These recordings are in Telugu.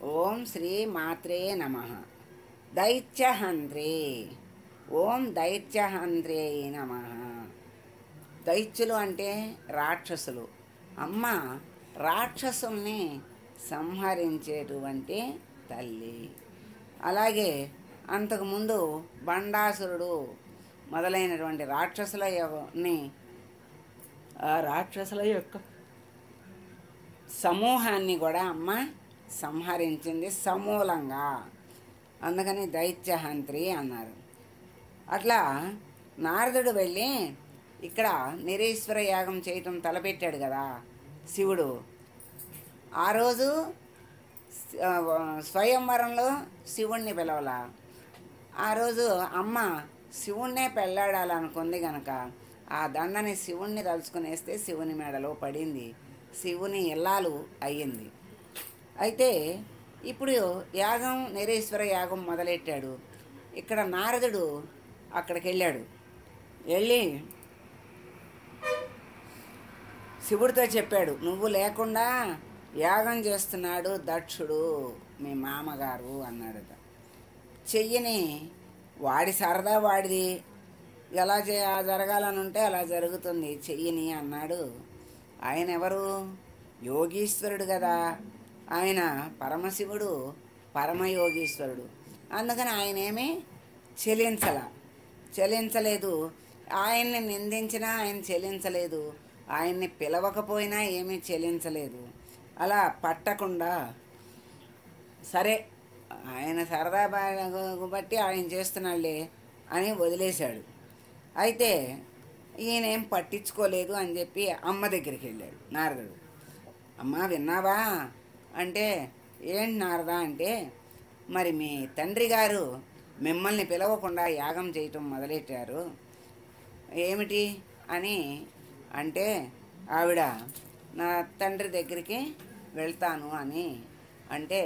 ఓం శ్రీ మాత్రే నమః. దైత్యహంత్రే. ఓం దైత్యహంత్రే నమః. దైత్యులు అంటే రాక్షసులు. అమ్మ రాక్షసుల్ని సంహరించేటువంటి తల్లి. అలాగే అంతకుముందు బండాసురుడు మొదలైనటువంటి రాక్షసుల యొక్క సమూహాన్ని కూడా అమ్మ సంహరించింది సమూలంగా. అందుకని దైత్యహంత్రి అన్నారు. అట్లా నారదుడు వెళ్ళి ఇక్కడ నిరీశ్వర యాగం చేయటం తలపెట్టాడు కదా శివుడు. ఆ రోజు స్వయంవరంలో శివుణ్ణి పిలవలా. ఆ రోజు అమ్మ శివుణ్ణే పెళ్ళాడాలనుకుంది గనక ఆ దండని శివుణ్ణి తలుచుకునేస్తే శివుని మెడలో పడింది. శివుని ఇల్లాలు అయ్యింది. అయితే ఇప్పుడు యాగం నిరీశ్వర యాగం మొదలెట్టాడు. ఇక్కడ నారదుడు అక్కడికి వెళ్ళాడు. వెళ్ళి శివుడితో చెప్పాడు, నువ్వు లేకుండా యాగం చేస్తున్నాడు దక్షుడు మీ మామగారు అన్నాడట. చెయ్యని వాడి సరదా వాడిది, ఎలా జరగాలని ఉంటే అలా జరుగుతుంది చెయ్యని అన్నాడు. ఆయన ఎవరు? యోగీశ్వరుడు కదా. ఆయన పరమశివుడు, పరమయోగీశ్వరుడు. అందుకని ఆయన ఏమీ చెలించలేదు. ఆయన్ని నిందించినా ఆయన చెలించలేదు, ఆయన్ని పిలవకపోయినా ఏమీ చెలించలేదు. అలా పట్టకుండా సరే ఆయన సరదా బట్టి ఆయన చేస్తున్నాడులే అని వదిలేశాడు. అయితే ఈయనేం పట్టించుకోలేదు అని చెప్పి అమ్మ దగ్గరికి వెళ్ళాడు నారదుడు. అమ్మ విన్నావా అంటే, ఏంటి నారదా అంటే, మరి మీ తండ్రి గారు మిమ్మల్ని పిలవకుండా యాగం చేయటం మొదలెట్టారు ఏమిటి అని అంటే, ఆవిడ నా తండ్రి దగ్గరికి వెళ్తాను అని అంటే,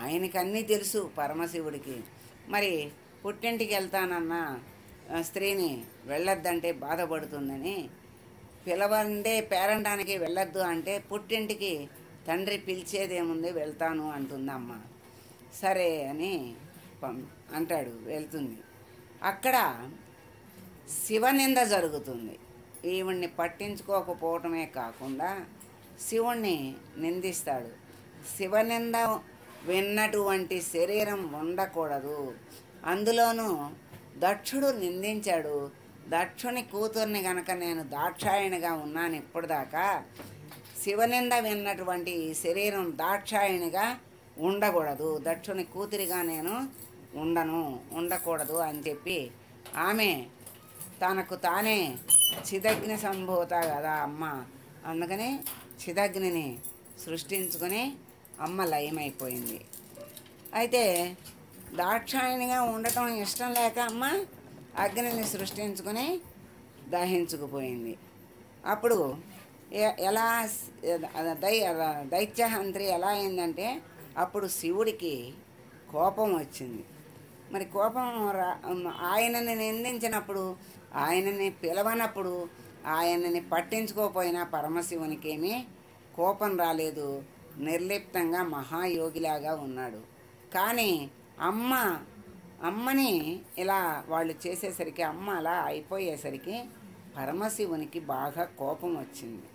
ఆయనకి అన్నీ తెలుసు పరమశివుడికి. మరి పుట్టింటికి వెళ్తానన్న స్త్రీని వెళ్ళొద్దంటే బాధపడుతుందని, పిలవండే పేరంటానికి వెళ్ళొద్దు అంటే పుట్టింటికి తండ్రి పిలిచేదేముంది వెళ్తాను అంటుంది అమ్మ. సరే అని అంటాడు, వెళ్తుంది. అక్కడ శివనింద జరుగుతుంది. ఈవిడ్ని పట్టించుకోకపోవటమే కాకుండా శివుణ్ణి నిందిస్తాడు. శివనింద విన్నటువంటి శరీరం ఉండకూడదు. అందులోనూ దక్షుడు నిందించాడు. దక్షుని కూతుర్ని గనక నేను దాక్షాయణిగా ఉన్నాను ఇప్పటిదాకా, శివనింద విన్నటువంటి శరీరం దాక్షాయణిగా ఉండకూడదు, దక్షుని కూతురిగా నేను ఉండకూడదు అని చెప్పి ఆమె తనకు తానే చిదగ్ని సంభూత కదా అమ్మ. అందుకని చిదగ్నిని సృష్టించుకొని అమ్మ లయమైపోయింది. అయితే దాక్షాయణిగా ఉండటం ఇష్టం లేక అమ్మ అగ్నిని సృష్టించుకొని దహించుకుపోయింది. అప్పుడు ఎలా దైత్యహంత్రి ఎలా అయిందంటే, అప్పుడు శివుడికి కోపం వచ్చింది. మరి కోపం ఆయనని నిందించినప్పుడు, ఆయనని పిలవనప్పుడు, ఆయనని పట్టించుకోకపోయినా పరమశివునికి ఏమీ కోపం రాలేదు. నిర్లిప్తంగా మహాయోగిలాగా ఉన్నాడు. కానీ అమ్మని ఇలా వాళ్ళు చేసేసరికి, అమ్మ అలా అయిపోయేసరికి పరమశివునికి బాగా కోపం వచ్చింది.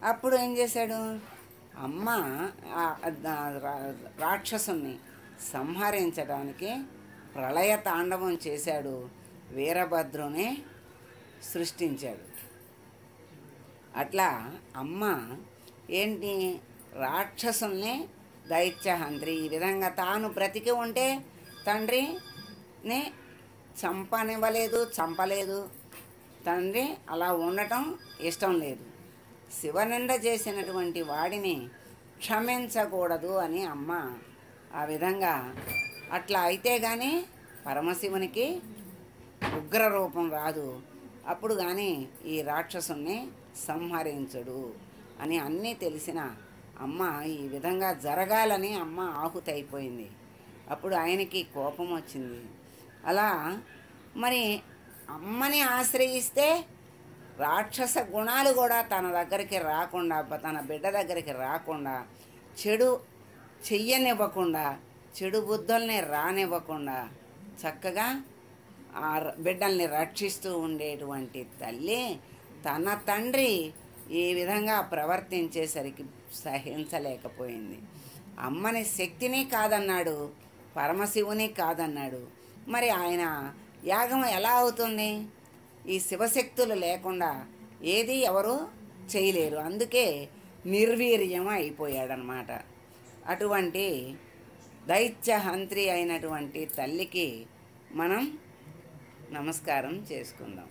అప్పుడు ఏం చేశాడు? అమ్మ రాక్షసుని సంహరించడానికి ప్రళయ తాండవం చేశాడు. వీరభద్రుని సృష్టించాడు. అట్లా అమ్మ ఏంటి, రాక్షసుల్ని దైత్యహంత్రి. ఈ విధంగా తాను బ్రతికి ఉంటే తండ్రిని చంపలేదు. తండ్రి అలా ఉండటం ఇష్టం లేదు. శివనింద చేసినటువంటి వాడిని క్షమించకూడదు అని అమ్మ ఆ విధంగా. అట్లా అయితే కానీ పరమశివునికి ఉగ్రరూపం రాదు. అప్పుడు కానీ ఈ రాక్షసుని సంహరించడు అని అన్నీ తెలిసిన అమ్మ ఈ విధంగా జరగాలని అమ్మ ఆహుతి అయిపోయింది. అప్పుడు ఆయనకి కోపం వచ్చింది. అలా మరి అమ్మని ఆశ్రయిస్తే రాక్షస గుణాలు కూడా తన దగ్గరికి రాకుండా, తన బిడ్డ దగ్గరికి రాకుండా చెడు చెయ్యనివ్వకుండా, చెడు బుద్ధుల్ని రానివ్వకుండా చక్కగా ఆ బిడ్డల్ని రక్షిస్తూ ఉండేటువంటి తల్లి తన తండ్రి ఈ విధంగా ప్రవర్తించేసరికి సహించలేకపోయింది. అమ్మని శక్తిని కాదన్నాడు, పరమశివుని కాదన్నాడు. మరి ఆయన యాగం ఎలా అవుతుంది? ఈ శివశక్తులు లేకుండా ఏది ఎవరు చేయలేరు. అందుకే నిర్వీర్యం అయిపోయాడనమాట. అటువంటి దైత్యహంత్రి అయినటువంటి తల్లికి మనం నమస్కారం చేసుకుందాం.